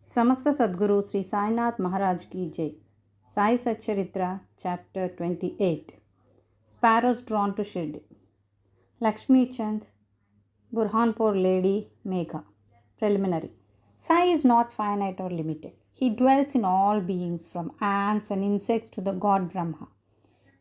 समस्त सद्गुरु श्री साईनाथ महाराज की जय. saisatcharitra chapter 28. Sparrows drawn to Shirdi. Lakshmi Chand, Burhanpur Lady Megha. Preliminary. Sai is not finite or limited. He dwells in all beings, from ants and insects to the god Brahma.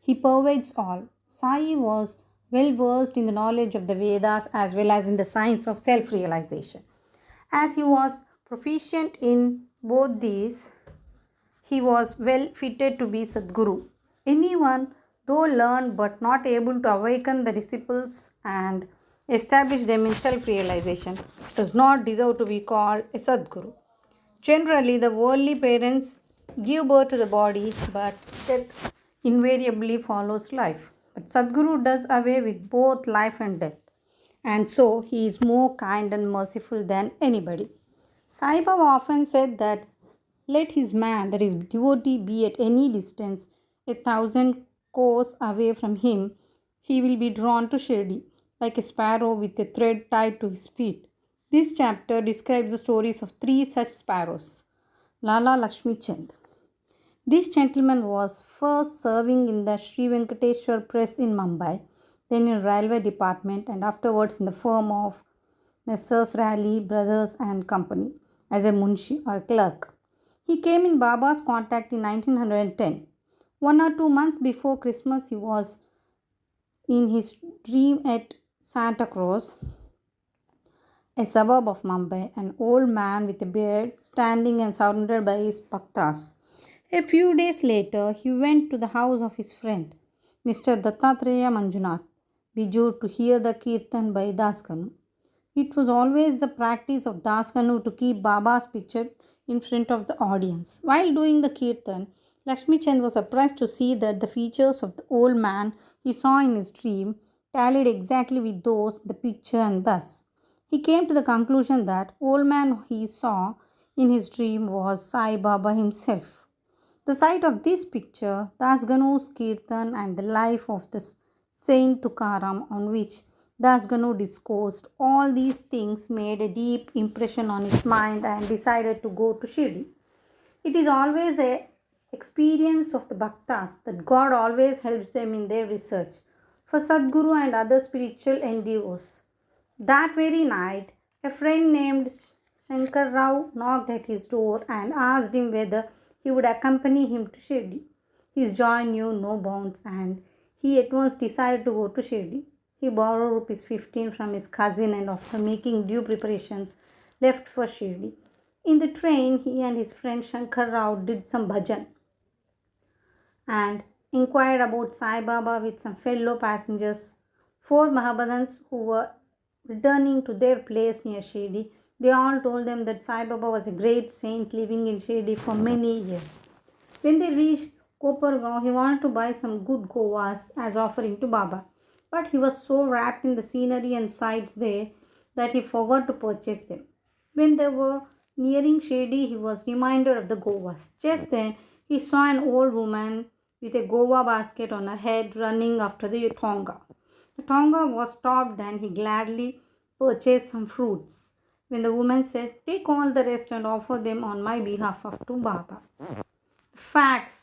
He pervades all. Sai was well versed in the knowledge of the Vedas as well as in the science of self realization. As he was proficient in both these, he was well fitted to be Sadguru. Anyone, though learned but not able to awaken the disciples and establish them in self realization, does not deserve to be called a Sadguru. Generally, the worldly parents give birth to the body, but death invariably follows life. But Sadguru does away with both life and death, and so he is more kind and merciful than anybody. Sai Baba often said that let his man, that is devotee, be at any distance, 1,000 kos away from him, he will be drawn to Shirdi, like a sparrow with a thread tied to his feet. This chapter describes the stories of 3 such sparrows. Lala Lakshmi Chand. This gentleman was first serving in the Sri Venkateshwar Press in Mumbai, then in Railway Department, and afterwards in the firm of Messrs. Raleigh, Brothers and Company as a munshi or clerk. He came in Baba's contact in 1910. 1 or 2 months before Christmas, he was in his dream at Santa Cruz, a suburb of Mumbai, an old man with a beard standing and surrounded by his bhaktas. A few days later, he went to the house of his friend, Mr. Dattatreya Manjunath, Bijur, to hear the kirtan by Dasganu. It was always the practice of Dasganu to keep Baba's picture in front of the audience. While doing the kirtan, Lakshmi Chand was surprised to see that the features of the old man he saw in his dream tallied exactly with those in the picture, and thus he came to the conclusion that old man he saw in his dream was Sai Baba himself. The sight of this picture, Dasganu's kirtan, and the life of the Saint Tukaram on which Dasganu discoursed, all these things made a deep impression on his mind and decided to go to Shirdi. It is always the experience of the Bhaktas that God always helps them in their research for Sadguru and other spiritual endeavors. That very night, a friend named Shankar Rao knocked at his door and asked him whether he would accompany him to Shirdi. His joy knew no bounds, and he at once decided to go to Shirdi. He borrowed rupees 15 from his cousin and, after making due preparations, left for Shirdi. In the train, he and his friend Shankar Rao did some bhajan and inquired about Sai Baba with some fellow passengers, 4 Mahabadans who were returning to their place near Shirdi. They all told them that Sai Baba was a great saint living in Shirdi for many years. When they reached Kopargaon, he wanted to buy some good govas as offering to Baba, but he was so wrapped in the scenery and sights there that he forgot to purchase them. When they were nearing Shirdi, he was reminded of the govas. Just then, he saw an old woman with a gova basket on her head running after the tonga. The tonga was stopped and he gladly purchased some fruits. When the woman said, "Take all the rest and offer them on my behalf to Baba," the facts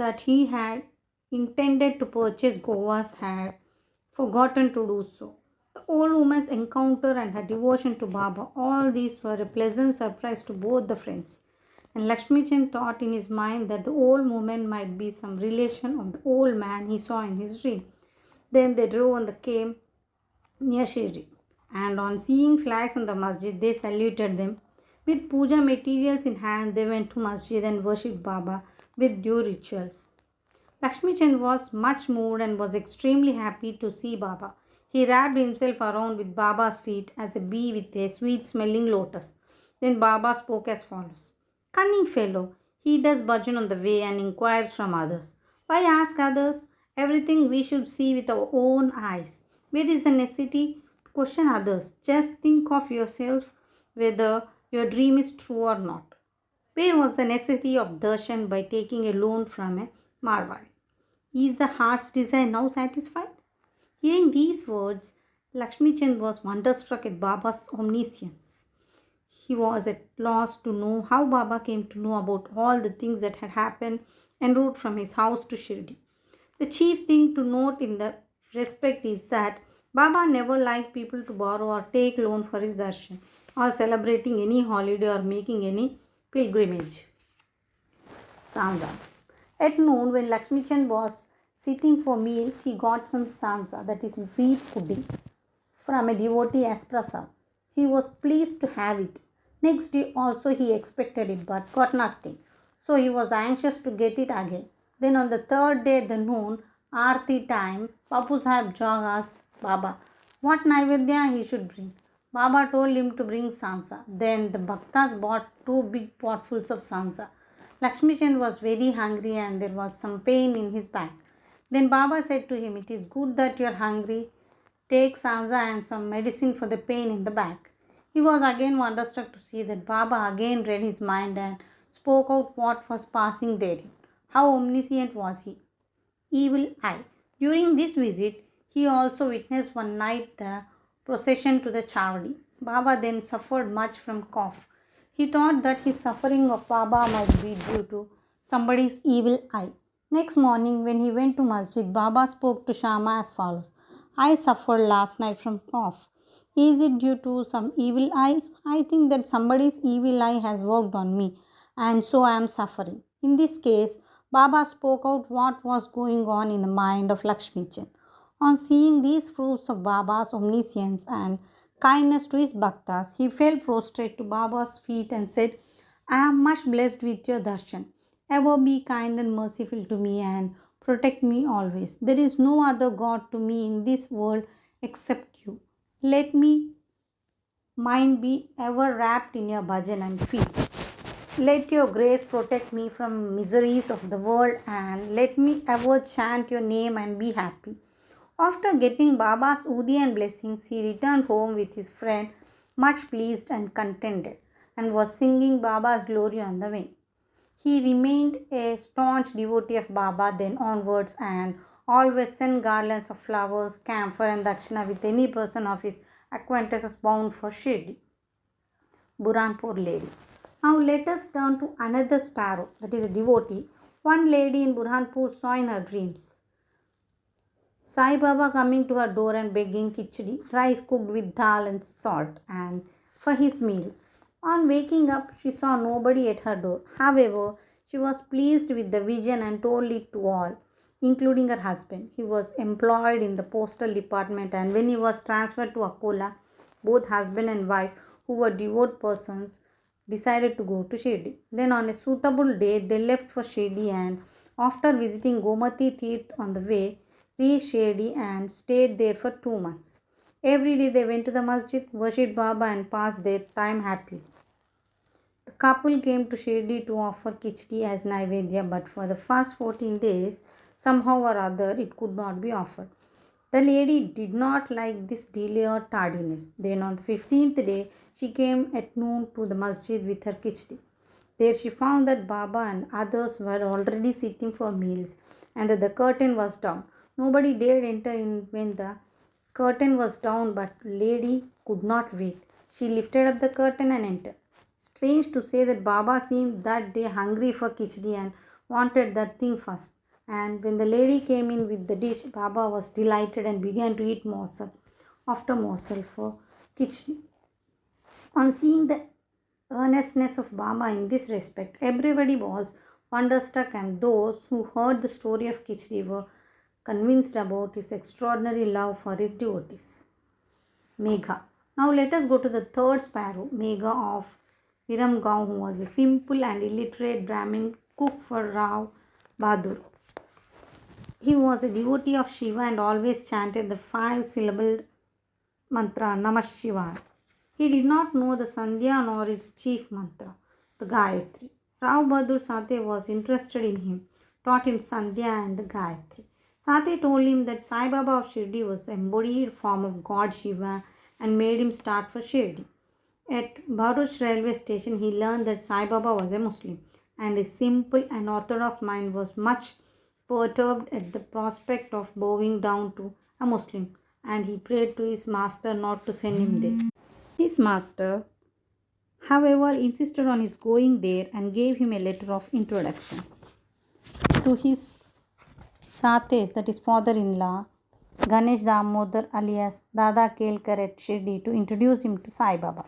that he had intended to purchase govas had forgotten to do so. The old woman's encounter and her devotion to Baba, all these were a pleasant surprise to both the friends. And Lakshmi Chand thought in his mind that the old woman might be some relation of the old man he saw in his dream. Then they drove on the came near Shirdi, and on seeing flags on the masjid, they saluted them. With puja materials in hand, they went to masjid and worshipped Baba with due rituals. Lakshmi Chand was much moved and was extremely happy to see Baba. He wrapped himself around with Baba's feet as a bee with a sweet-smelling lotus. Then Baba spoke as follows. "Cunning fellow, he does bhajan on the way and inquires from others. Why ask others? Everything we should see with our own eyes. Where is the necessity to question others? Just think of yourself whether your dream is true or not. Where was the necessity of darshan by taking a loan from a Marwari? Is the heart's desire now satisfied?" Hearing these words, Lakshmi Chand was wonderstruck at Baba's omniscience. He was at loss to know how Baba came to know about all the things that had happened en route from his house to Shirdi. The chief thing to note in the respect is that Baba never liked people to borrow or take loan for his darshan or celebrating any holiday or making any pilgrimage. Sanza. At noon, when Lakshmi Chand was sitting for meals, he got some sanza, that is wheat pudding, from a devotee as prasad. He was pleased to have it. Next day also he expected it but got nothing. So he was anxious to get it again. Then on the third day at the noon, Aarti time, Bapu Sahib Jog asked Baba what Naivedya he should bring. Baba told him to bring sansa. Then the bhaktas bought two big potfuls of sansa. Lakshmi Chand was very hungry and there was some pain in his back. Then Baba said to him, "It is good that you are hungry. Take sansa and some medicine for the pain in the back." He was again wonderstruck to see that Baba again read his mind and spoke out what was passing therein. How omniscient was he! Evil eye. During this visit, he also witnessed one night the procession to the Chavdi. Baba then suffered much from cough. He thought that his suffering of Baba might be due to somebody's evil eye. Next morning, when he went to masjid, Baba spoke to Shama as follows: "I suffered last night from cough. Is it due to some evil eye? I think that somebody's evil eye has worked on me, and so I am suffering." In this case, Baba spoke out what was going on in the mind of Lakshmi Chand. On seeing these proofs of Baba's omniscience and kindness to his bhaktas, he fell prostrate to Baba's feet and said, "I am much blessed with your darshan. Ever be kind and merciful to me and protect me always. There is no other God to me in this world except you. Let me mind be ever wrapped in your bhajan and feet. Let your grace protect me from miseries of the world and let me ever chant your name and be happy." After getting Baba's udi and blessings, he returned home with his friend, much pleased and contented, and was singing Baba's glory on the way. He remained a staunch devotee of Baba then onwards and always sent garlands of flowers, camphor, and dakshina with any person of his acquaintances bound for Shirdi. Burhanpur lady. Now let us turn to another sparrow, that is a devotee. One lady in Burhanpur saw in her dreams Sai Baba coming to her door and begging khichdi, rice cooked with dal and salt, and for his meals. On waking up, she saw nobody at her door. However, she was pleased with the vision and told it to all, including her husband. He was employed in the postal department, and when he was transferred to Akola, both husband and wife, who were devout persons, decided to go to Shirdi. Then, on a suitable day, they left for Shirdi, and after visiting Gomati Tirth on the way, reached Shirdi and stayed there for 2 months. Every day they went to the masjid, worshipped Baba, and passed their time happily. The couple came to Shirdi to offer khichdi as Naivedya, but for the first 14 days, somehow or other, it could not be offered. The lady did not like this delay or tardiness. Then on the 15th day, she came at noon to the masjid with her khichdi. There she found that Baba and others were already sitting for meals and that the curtain was down. Nobody dared enter in when the curtain was down, but lady could not wait. She lifted up the curtain and entered. Strange to say that Baba seemed that day hungry for khichdi and wanted that thing first. And when the lady came in with the dish, Baba was delighted and began to eat morsel after morsel for khichdi. On seeing the earnestness of Baba in this respect, everybody was wonderstruck, and those who heard the story of khichdi were convinced about his extraordinary love for his devotees. Megha. Now let us go to the third sparrow, Megha of Viramgaon, who was a simple and illiterate Brahmin cook for Rao Bahadur. He was a devotee of Shiva and always chanted the 5-syllabled mantra Namah Shivaya. He did not know the Sandhya nor its chief mantra, the Gayatri. Rao Bahadur Sathe was interested in him, taught him Sandhya and the Gayatri. Sathe told him that Sai Baba of Shirdi was the embodied form of God Shiva and made him start for Shirdi. At Bharuch railway station, he learned that Sai Baba was a Muslim, and his simple and orthodox mind was much perturbed at the prospect of bowing down to a Muslim, and he prayed to his master not to send him there. His master however, insisted on his going there and gave him a letter of introduction to his sates, that is father-in-law, Ganesh Damodar alias Dada Kelkar at Shirdi, to introduce him to Sai Baba.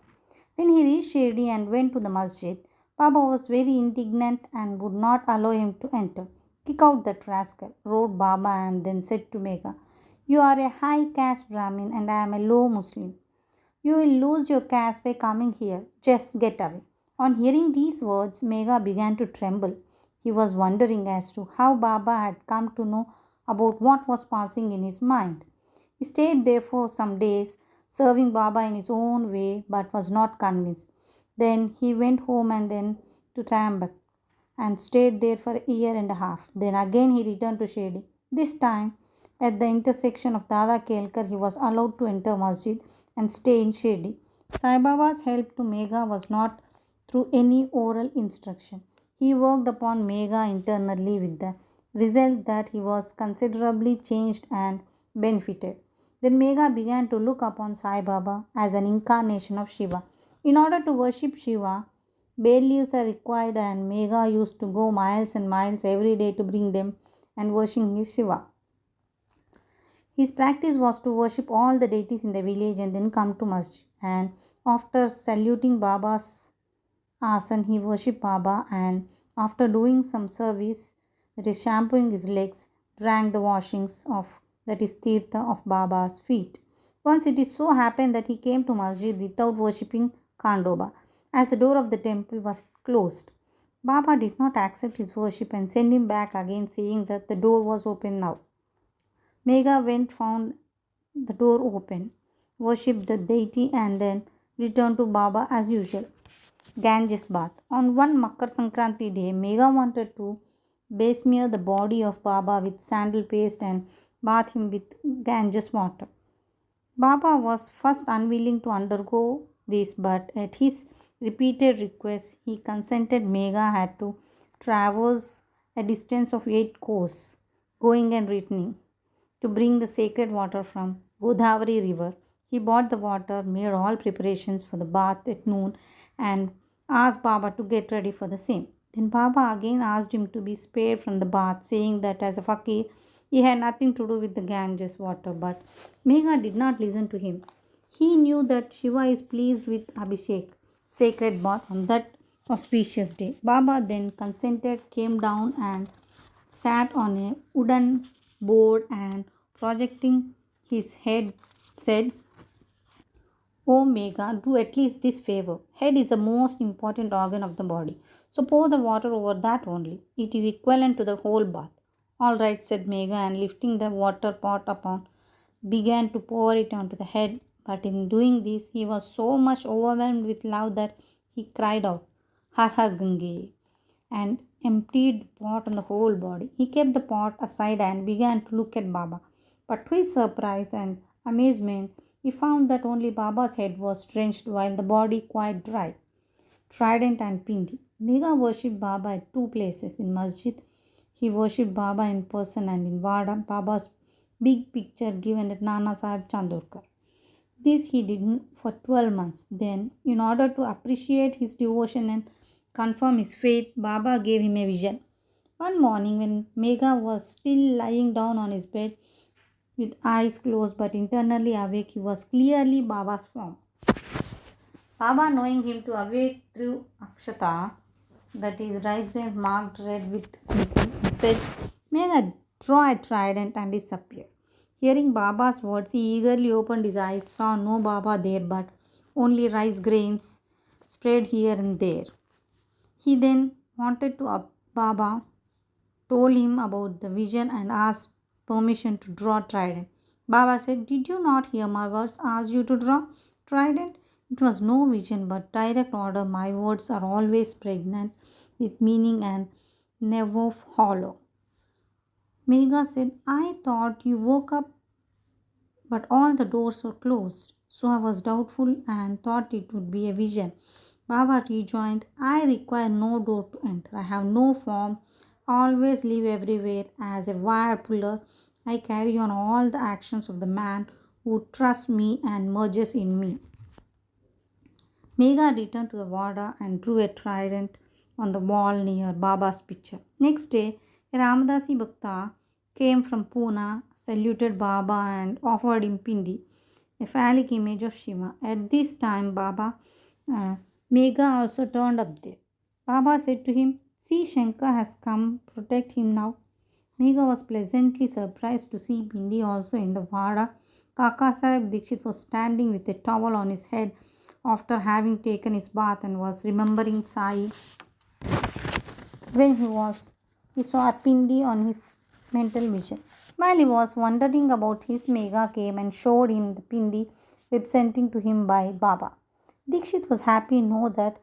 When he reached Shirdi and went to the masjid, Baba was very indignant and would not allow him to enter. "Kick out that rascal," roared Baba, and then said to Megha, "You are a high caste Brahmin and I am a low Muslim. You will lose your caste by coming here. Just get away." On hearing these words, Megha began to tremble. He was wondering as to how Baba had come to know about what was passing in his mind. He stayed there for some days, serving Baba in his own way, but was not convinced. Then he went home and then to Trambak and stayed there for a year and a half. Then again he returned to Shirdi. This time, at the intersection of Dada Kelkar, he was allowed to enter masjid and stay in Shirdi. Sai Baba's help to Megha was not through any oral instruction. He worked upon Megha internally with the result that he was considerably changed and benefited. Then Megha began to look upon Sai Baba as an incarnation of Shiva. In order to worship Shiva, bay leaves are required, and Megha used to go miles and miles every day to bring them and worship his Shiva. His practice was to worship all the deities in the village and then come to masjid. And after saluting Baba's asan, he worshipped Baba, and after doing some service, that is shampooing his legs, drank the washings of, that is tirtha, of Baba's feet. Once it is so happened that he came to masjid without worshipping Khandoba, as the door of the temple was closed. Baba did not accept his worship and sent him back again, saying that the door was open now. Megha went, found the door open, worshipped the deity, and then returned to Baba as usual. Ganges bath. On one Makar Sankranti day, Megha wanted to besmear the body of Baba with sandal paste and bath him with Ganges water. Baba was first unwilling to undergo this, but at his repeated requests, he consented. Megha had to traverse a distance of 8 kos, going and returning, to bring the sacred water from Godavari river. He bought the water, made all preparations for the bath at noon, and asked Baba to get ready for the same. Then Baba again asked him to be spared from the bath, saying that as a fakir, he had nothing to do with the Ganges water. But Megha did not listen to him. He knew that Shiva is pleased with Abhishek, sacred bath, on that auspicious day. Baba then consented, came down and sat on a wooden board, and projecting his head said, "Oh Megha, do at least this favor. Head is the most important organ of the body, so pour the water over that only. It is equivalent to the whole bath." "All right," said Megha, and lifting the water pot upon, began to pour it onto the head. But in doing this, he was so much overwhelmed with love that he cried out, "Har Har Gange," and emptied the pot on the whole body. He kept the pot aside and began to look at Baba. But to his surprise and amazement, he found that only Baba's head was drenched while the body quite dry. Trident and Pindi. Megha worshipped Baba at 2 places. In masjid, he worshipped Baba in person, and in Vada, Baba's big picture given at Nana Sahib Chandorkar. This he did for 12 months. Then, in order to appreciate his devotion and confirm his faith, Baba gave him a vision. One morning, when Megha was still lying down on his bed with eyes closed but internally awake, he was clearly Baba's form. Baba, knowing him to awake through Akshata, that is rice grains marked red with kunkum, said, "Megha, draw a trident and disappear." Hearing Baba's words, he eagerly opened his eyes, saw no Baba there but only rice grains spread here and there. He then wanted to Baba told him about the vision and asked permission to draw trident. Baba said, "Did you not hear my words? Asked you to draw trident? It was no vision but direct order. My words are always pregnant with meaning and never hollow." Megha said, "I thought you woke up, but all the doors were closed. So I was doubtful and thought it would be a vision." Baba rejoined, "I require no door to enter. I have no form. I always live everywhere as a wire puller. I carry on all the actions of the man who trusts me and merges in me." Megha returned to the Vada and drew a trident on the wall near Baba's picture. Next day, a Ramadasi Bhakta came from Pune, saluted Baba, and offered him pindi, a phallic image of Shiva. At this time, uh, Megha also turned up there. Baba said to him, "See, Shankar has come, protect him now." Megha was pleasantly surprised to see Pindi also in the Vada. Kaka Sahib Dikshit was standing with a towel on his head after having taken his bath and was remembering Sai when he saw a Pindi on his mental vision. While he was wondering about his, Megha came and showed him the Pindi representing to him by Baba. Dikshit was happy to know that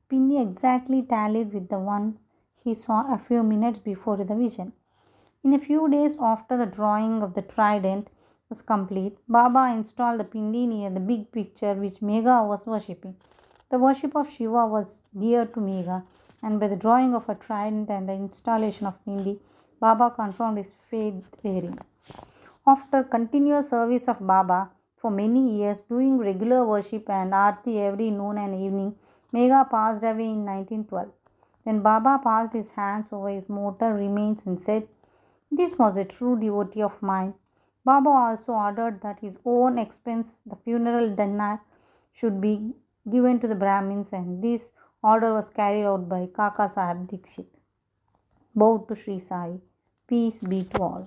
Pindi exactly tallied with the one he saw a few minutes before the vision. In a few days after the drawing of the trident was complete, Baba installed the Pindi near the big picture which Megha was worshipping. The worship of Shiva was dear to Megha, and by the drawing of a trident and the installation of Pindi, Baba confirmed his faith therein. After continuous service of Baba for many years, doing regular worship and arti every noon and evening, Megha passed away in 1912. Then Baba passed his hands over his mortal remains and said, "This was a true devotee of mine." Baba also ordered that his own expense the funeral dinner should be given to the Brahmins, and this order was carried out by Kaka Sahib Dikshit. Bow to Sri Sai. Peace be to all.